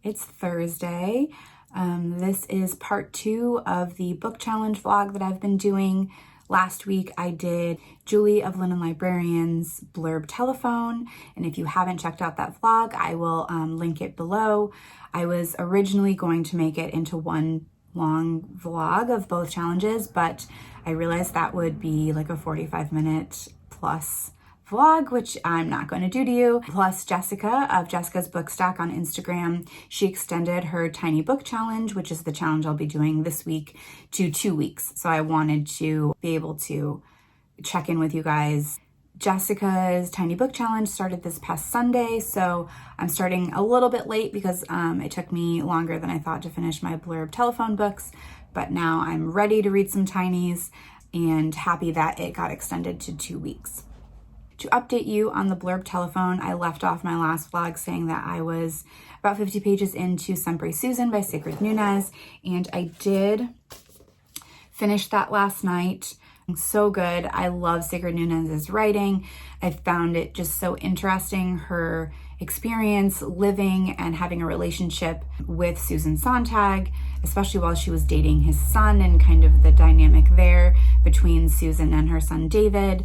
It's Thursday. This is part 2 of the book challenge vlog that I've been doing. Last week I did Julie of Linen Librarian's blurb telephone, and if you haven't checked out that vlog, I will link it below. I was originally going to make it into one long vlog of both challenges, but I realized that would be like a 45-minute plus vlog, which I'm not going to do to you. Plus, Jessica of Jessica's Book Stack on Instagram, she extended her tiny book challenge, which is the challenge I'll be doing this week, to 2 weeks. So I wanted to be able to check in with you guys. Jessica's tiny book challenge started this past Sunday, so I'm starting a little bit late because it took me longer than I thought to finish my blurb telephone books, but now I'm ready to read some tinies and happy that it got extended to 2 weeks. To update you on the blurb telephone, I left off my last vlog saying that I was about 50 pages into Sempre Susan by Sigrid Nunez, and I did finish that last night. So good. I love Sigrid Nunez's writing. I found it just so interesting, her experience living and having a relationship with Susan Sontag, especially while she was dating his son, and kind of the dynamic there between Susan and her son David.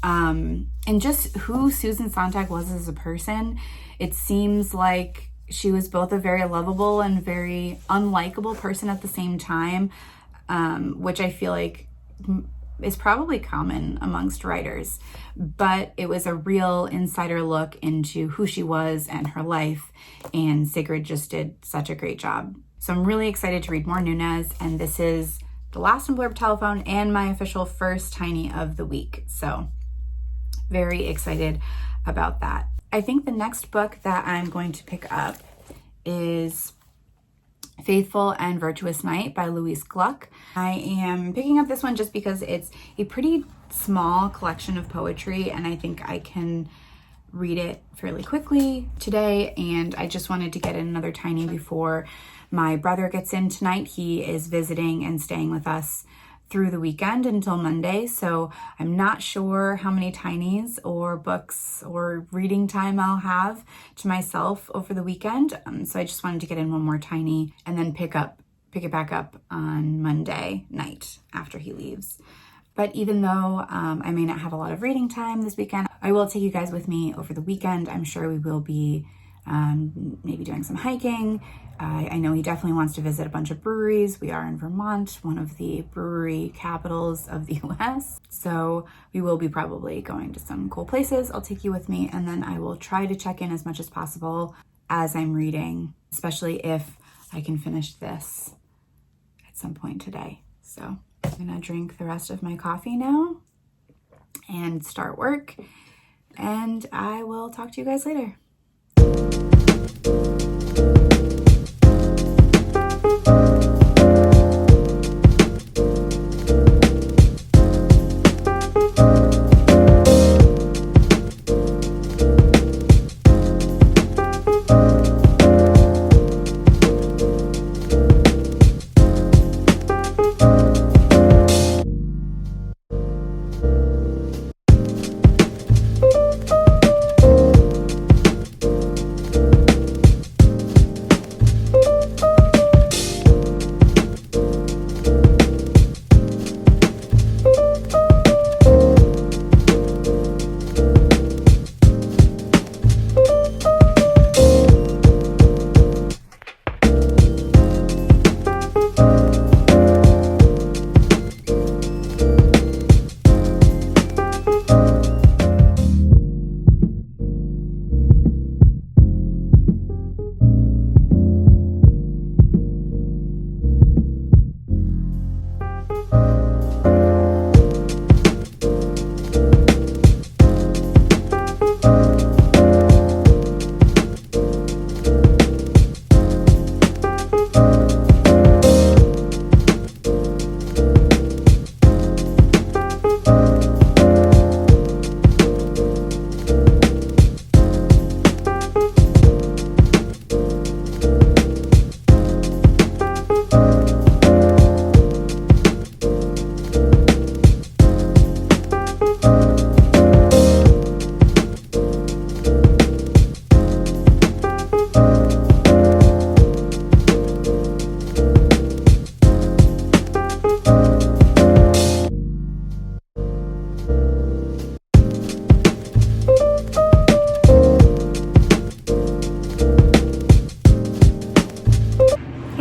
And just who Susan Sontag was as a person. It seems like she was both a very lovable and very unlikable person at the same time, which I feel like is probably common amongst writers, but it was a real insider look into who she was and her life, and Sigrid just did such a great job. So I'm really excited to read more Nunez, and this is the last in blurb telephone and my official first tiny of the week. So very excited about that. I think the next book that I'm going to pick up is Faithful and Virtuous Night by Louise Gluck. I am picking up this one just because it's a pretty small collection of poetry, and I think I can read it fairly quickly today, and I just wanted to get in another tiny before my brother gets in tonight. He is visiting and staying with us through the weekend until Monday, so I'm not sure how many tinies or books or reading time I'll have to myself over the weekend. So I just wanted to get in one more tiny and then pick it back up on Monday night after he leaves. But even though I may not have a lot of reading time this weekend, I will take you guys with me over the weekend. I'm sure we will be maybe doing some hiking. I know he definitely wants to visit a bunch of breweries. We are in Vermont, one of the brewery capitals of the US. So we will be probably going to some cool places. I'll take you with me, and then I will try to check in as much as possible as I'm reading, especially if I can finish this at some point today. So I'm gonna drink the rest of my coffee now and start work, and I will talk to you guys later.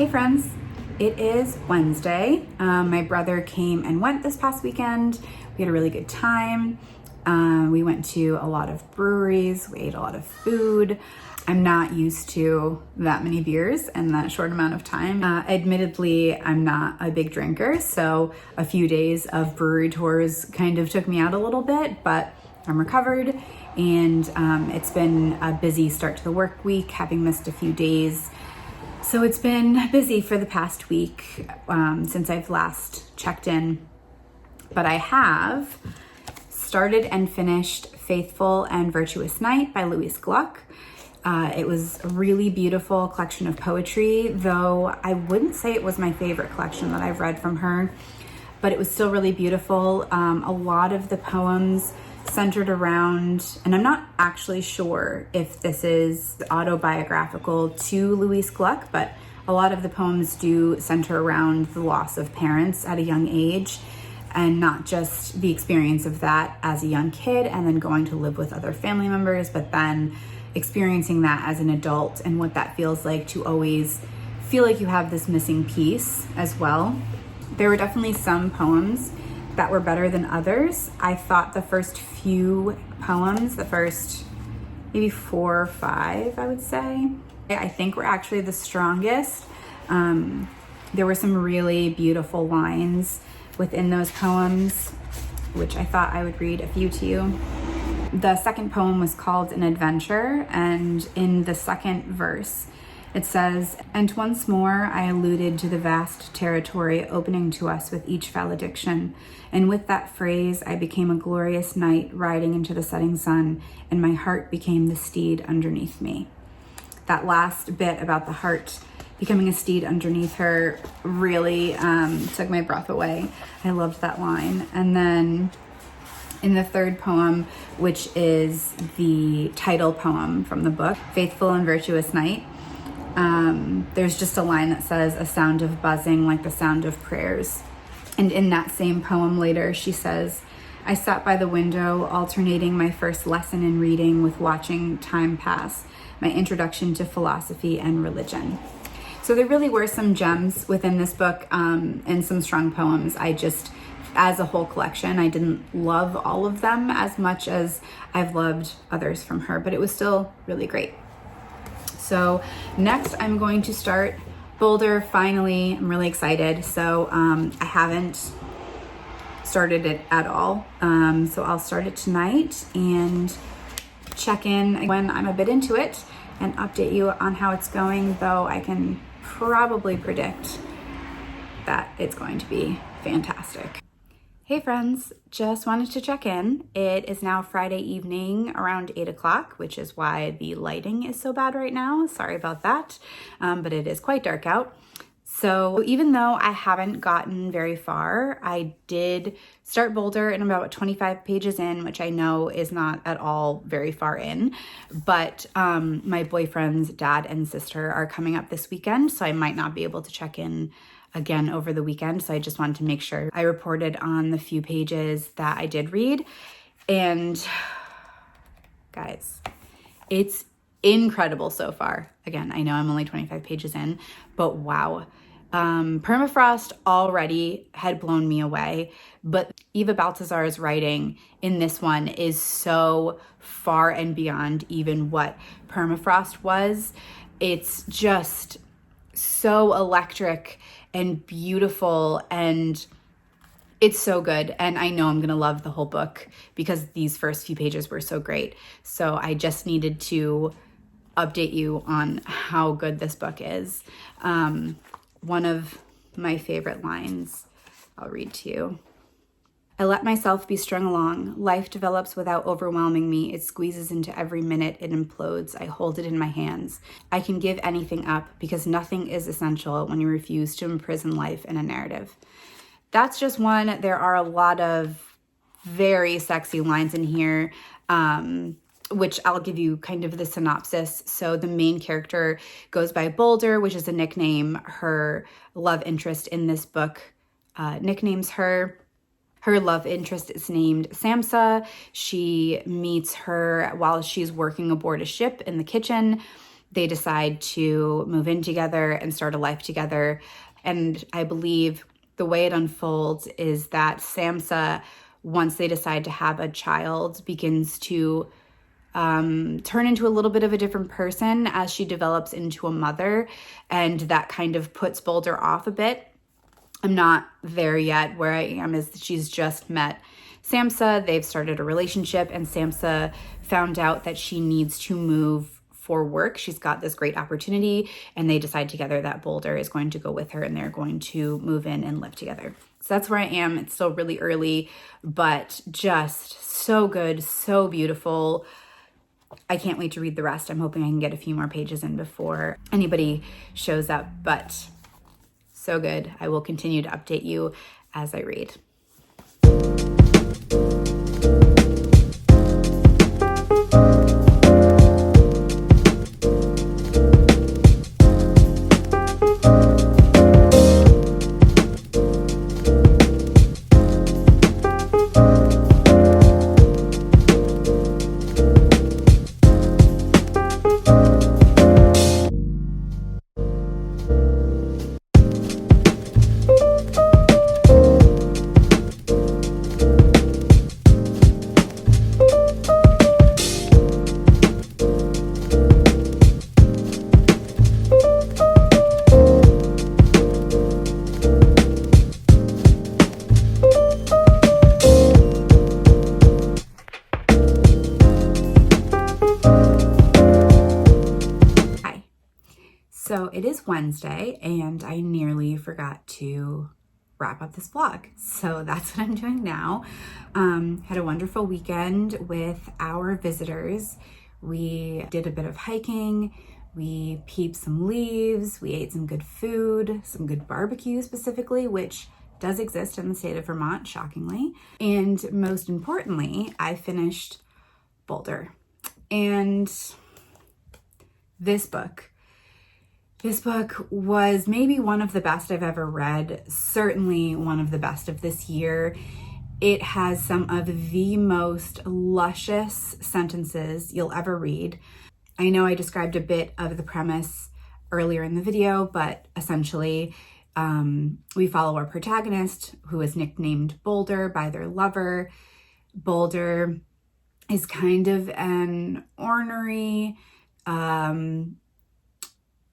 Hey friends, it is Wednesday. My brother came and went this past weekend. We had a really good time. We went to a lot of breweries, we ate a lot of food. I'm not used to that many beers in that short amount of time. Admittedly, I'm not a big drinker, so a few days of brewery tours kind of took me out a little bit, but I'm recovered, and it's been a busy start to the work week, having missed a few days. So it's been busy for the past week since I've last checked in, but I have started and finished Faithful and Virtuous Night by Louise Gluck. It was a really beautiful collection of poetry, though I wouldn't say it was my favorite collection that I've read from her, but it was still really beautiful. A lot of the poems centered around, and I'm not actually sure if this is autobiographical to Louise Gluck, but a lot of the poems do center around the loss of parents at a young age, and not just the experience of that as a young kid and then going to live with other family members, but then experiencing that as an adult and what that feels like to always feel like you have this missing piece as well. There were definitely some poems that were better than others. I thought the first few poems, the first maybe 4 or 5, I would say, I think were actually the strongest. There were some really beautiful lines within those poems, which I thought I would read a few to you. The second poem was called An Adventure, and in the second verse, it says, "And once more I alluded to the vast territory opening to us with each valediction, and with that phrase I became a glorious knight riding into the setting sun, and my heart became the steed underneath me." That last bit about the heart becoming a steed underneath her really took my breath away. I loved that line. And then in the third poem, which is the title poem from the book, Faithful and Virtuous Night, there's just a line that says, "A sound of buzzing like the sound of prayers." And in that same poem later, she says, "I sat by the window, alternating my first lesson in reading with watching time pass, my introduction to philosophy and religion." So there really were some gems within this book and some strong poems. I just, as a whole collection, I didn't love all of them as much as I've loved others from her, but it was still really great. So next I'm going to start Boulder, finally. I'm really excited. So I haven't started it at all. So I'll start it tonight and check in when I'm a bit into it and update you on how it's going, though I can probably predict that it's going to be fantastic. Hey friends, just wanted to check in. It is now Friday evening around 8 o'clock, which is why the lighting is so bad right now. Sorry about that, but it is quite dark out. So even though I haven't gotten very far, I did start Boulder in about 25 pages in, which I know is not at all very far in, but my boyfriend's dad and sister are coming up this weekend, so I might not be able to check in again over the weekend. So I just wanted to make sure I reported on the few pages that I did read. And guys, it's incredible so far. Again, I know I'm only 25 pages in, but wow. Permafrost already had blown me away, but Eva Baltasar's writing in this one is so far and beyond even what Permafrost was. It's just so electric and beautiful, and it's so good. And I know I'm gonna love the whole book because these first few pages were so great. So I just needed to update you on how good this book is. One of my favorite lines, I'll read to you. "I let myself be strung along. Life develops without overwhelming me. It squeezes into every minute. It implodes. I hold it in my hands. I can give anything up because nothing is essential when you refuse to imprison life in a narrative." That's just one. There are a lot of very sexy lines in here, which I'll give you kind of the synopsis. So the main character goes by Boulder, which is a nickname her love interest in this book nicknames her. Her love interest is named Samsa. She meets her while she's working aboard a ship in the kitchen. they decide to move in together and start a life together. And I believe the way it unfolds is that Samsa, once they decide to have a child, begins to turn into a little bit of a different person as she develops into a mother. And that kind of puts Boulder off a bit. I'm not there yet. Where I am is she's just met Samsa. They've started a relationship, and Samsa found out that she needs to move for work. She's got this great opportunity, and they decide together that Boulder is going to go with her and they're going to move in and live together. So that's where I am. It's still really early, but just so good, so beautiful. I can't wait to read the rest. I'm hoping I can get a few more pages in before anybody shows up, but so good. I will continue to update you as I read. So it is Wednesday, and I nearly forgot to wrap up this vlog. So that's what I'm doing now. Had a wonderful weekend with our visitors. We did a bit of hiking. We peeped some leaves. We ate some good food, some good barbecue specifically, which does exist in the state of Vermont, shockingly. And most importantly, I finished Boulder. And this book was maybe one of the best I've ever read, certainly one of the best of this year. It has some of the most luscious sentences you'll ever read. I know I described a bit of the premise earlier in the video, but essentially we follow our protagonist, who is nicknamed Boulder by their lover. Boulder is kind of an ornery,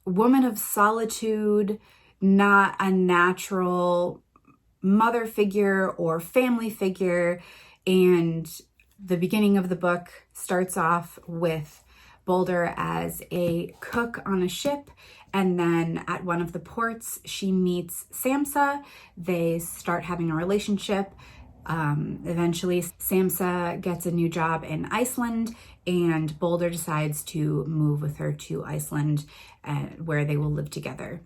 woman of solitude, not a natural mother figure or family figure. And the beginning of the book starts off with Boulder as a cook on a ship. And then at one of the ports, she meets Samsa. They start having a relationship. Eventually, Samsa gets a new job in Iceland, and Boulder decides to move with her to Iceland, where they will live together.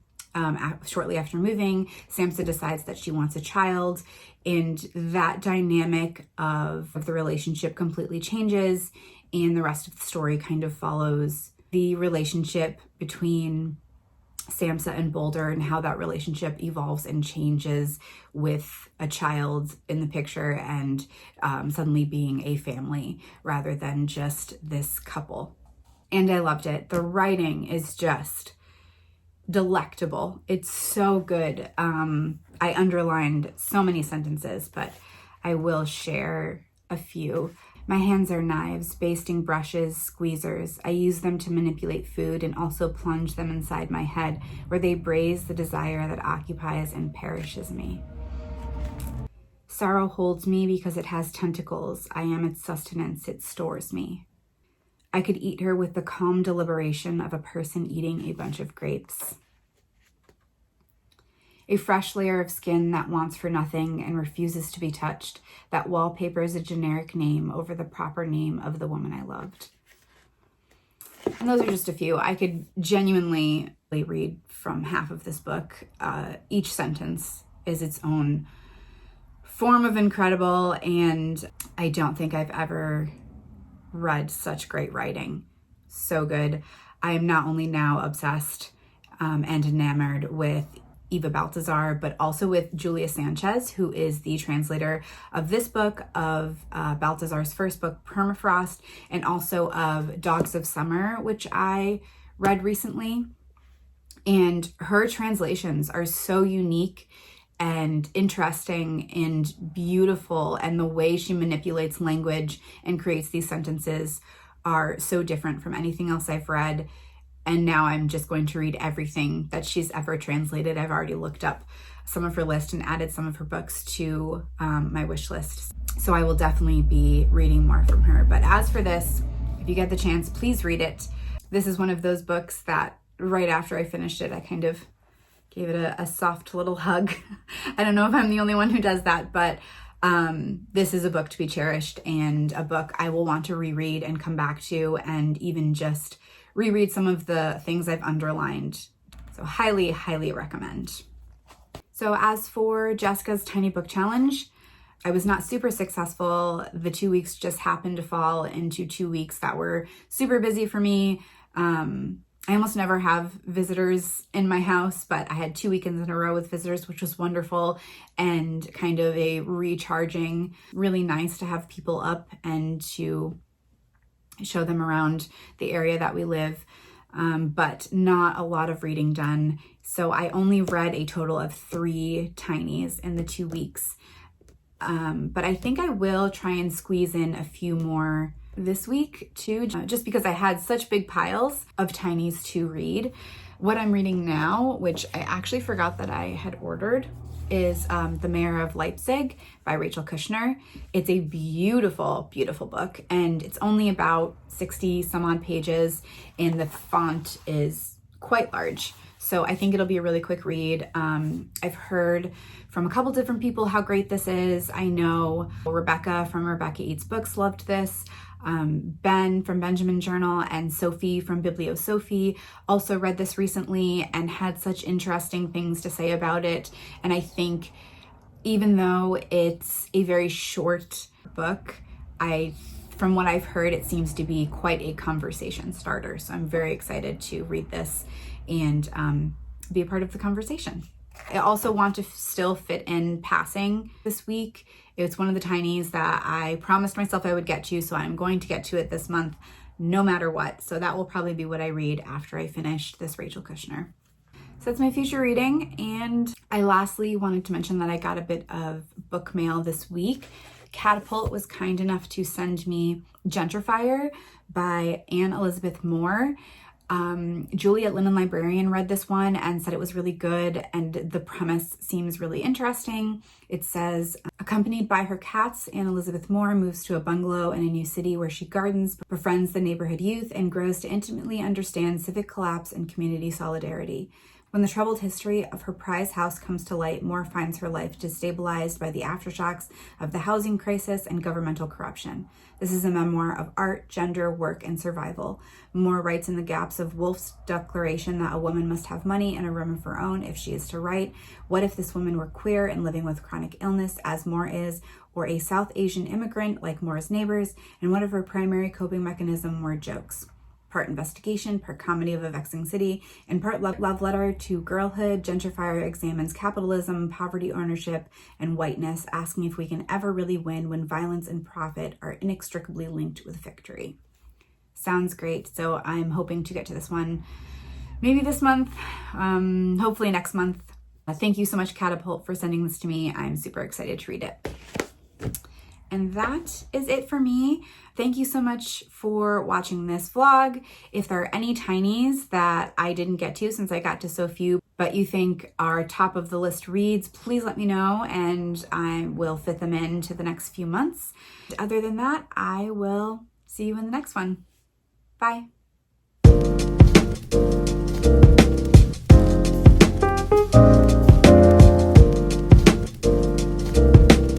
Shortly after moving, Samsa decides that she wants a child, and that dynamic of the relationship completely changes, and the rest of the story kind of follows the relationship between Samsa and Boulder and how that relationship evolves and changes with a child in the picture and suddenly being a family rather than just this couple. And I loved it. The writing is just delectable. It's so good. I underlined so many sentences, but I will share a few. My hands are knives, basting brushes, squeezers. I use them to manipulate food and also plunge them inside my head, where they braise the desire that occupies and perishes me. Sorrow holds me because it has tentacles. I am its sustenance. It stores me. I could eat her with the calm deliberation of a person eating a bunch of grapes. A fresh layer of skin that wants for nothing and refuses to be touched, that wallpapers a generic name over the proper name of the woman I loved. And those are just a few. I could genuinely read from half of this book. Each sentence is its own form of incredible, and I don't think I've ever read such great writing. So good. I am not only now obsessed and enamored with Eva Baltasar, but also with Julia Sanches, who is the translator of this book, of Baltasar's first book, Permafrost, and also of Dogs of Summer, which I read recently, and her translations are so unique and interesting and beautiful, and the way she manipulates language and creates these sentences are so different from anything else I've read. And now I'm just going to read everything that she's ever translated. I've already looked up some of her list and added some of her books to my wish list. So I will definitely be reading more from her. But as for this, if you get the chance, please read it. This is one of those books that right after I finished it, I kind of gave it a soft little hug. I don't know if I'm the only one who does that, but this is a book to be cherished, and a book I will want to reread and come back to, and even just reread some of the things I've underlined. So highly, highly recommend. So as for Jessica's Tiny Book Challenge, I was not super successful. The 2 weeks just happened to fall into 2 weeks that were super busy for me. I almost never have visitors in my house, but I had 2 weekends in a row with visitors, which was wonderful and kind of a recharging. Really nice to have people up and to show them around the area that we live, but not a lot of reading done. So I only read a total of 3 tinies in the 2 weeks. But I think I will try and squeeze in a few more this week too, just because I had such big piles of tinies to read. What I'm reading now, which I actually forgot that I had ordered, is The Mayor of Leipzig by Rachel Kushner. It's a beautiful, beautiful book, and it's only about 60 some odd pages, and the font is quite large. So I think it'll be a really quick read. I've heard from a couple different people how great this is. I know Rebecca from Rebecca Eats Books loved this. Ben from Benjamin Journal and Sophie from Biblio Sophie also read this recently and had such interesting things to say about it. And I think even though it's a very short book, from what I've heard, it seems to be quite a conversation starter. So I'm very excited to read this and be a part of the conversation. I also want to still fit in Passing this week. It's one of the tinies that I promised myself I would get to, so I'm going to get to it this month no matter what. So that will probably be what I read after I finish this Rachel Kushner. So that's my future reading. And I lastly wanted to mention that I got a bit of book mail this week. Catapult was kind enough to send me Gentrifier by Anne Elizabeth Moore. Julie at Linen Librarian read this one and said it was really good, and the premise seems really interesting. It says, accompanied by her cats, Anne Elizabeth Moore moves to a bungalow in a new city where she gardens, befriends the neighborhood youth, and grows to intimately understand civic collapse and community solidarity. When the troubled history of her prize house comes to light, Moore finds her life destabilized by the aftershocks of the housing crisis and governmental corruption. This is a memoir of art, gender, work, and survival. Moore writes in the gaps of Woolf's declaration that a woman must have money and a room of her own if she is to write. What if this woman were queer and living with chronic illness, as Moore is, or a South Asian immigrant like Moore's neighbors, and what if her primary coping mechanism were jokes? Part investigation, part comedy of a vexing city, and part love letter to girlhood, Gentrifier examines capitalism, poverty ownership, and whiteness, asking if we can ever really win when violence and profit are inextricably linked with victory. Sounds great. So I'm hoping to get to this one maybe this month, hopefully next month. Thank you so much, Catapult, for sending this to me. I'm super excited to read it. And that is it for me. Thank you so much for watching this vlog. If there are any tinies that I didn't get to since I got to so few, but you think are top of the list reads, please let me know and I will fit them into the next few months. Other than that, I will see you in the next one. Bye.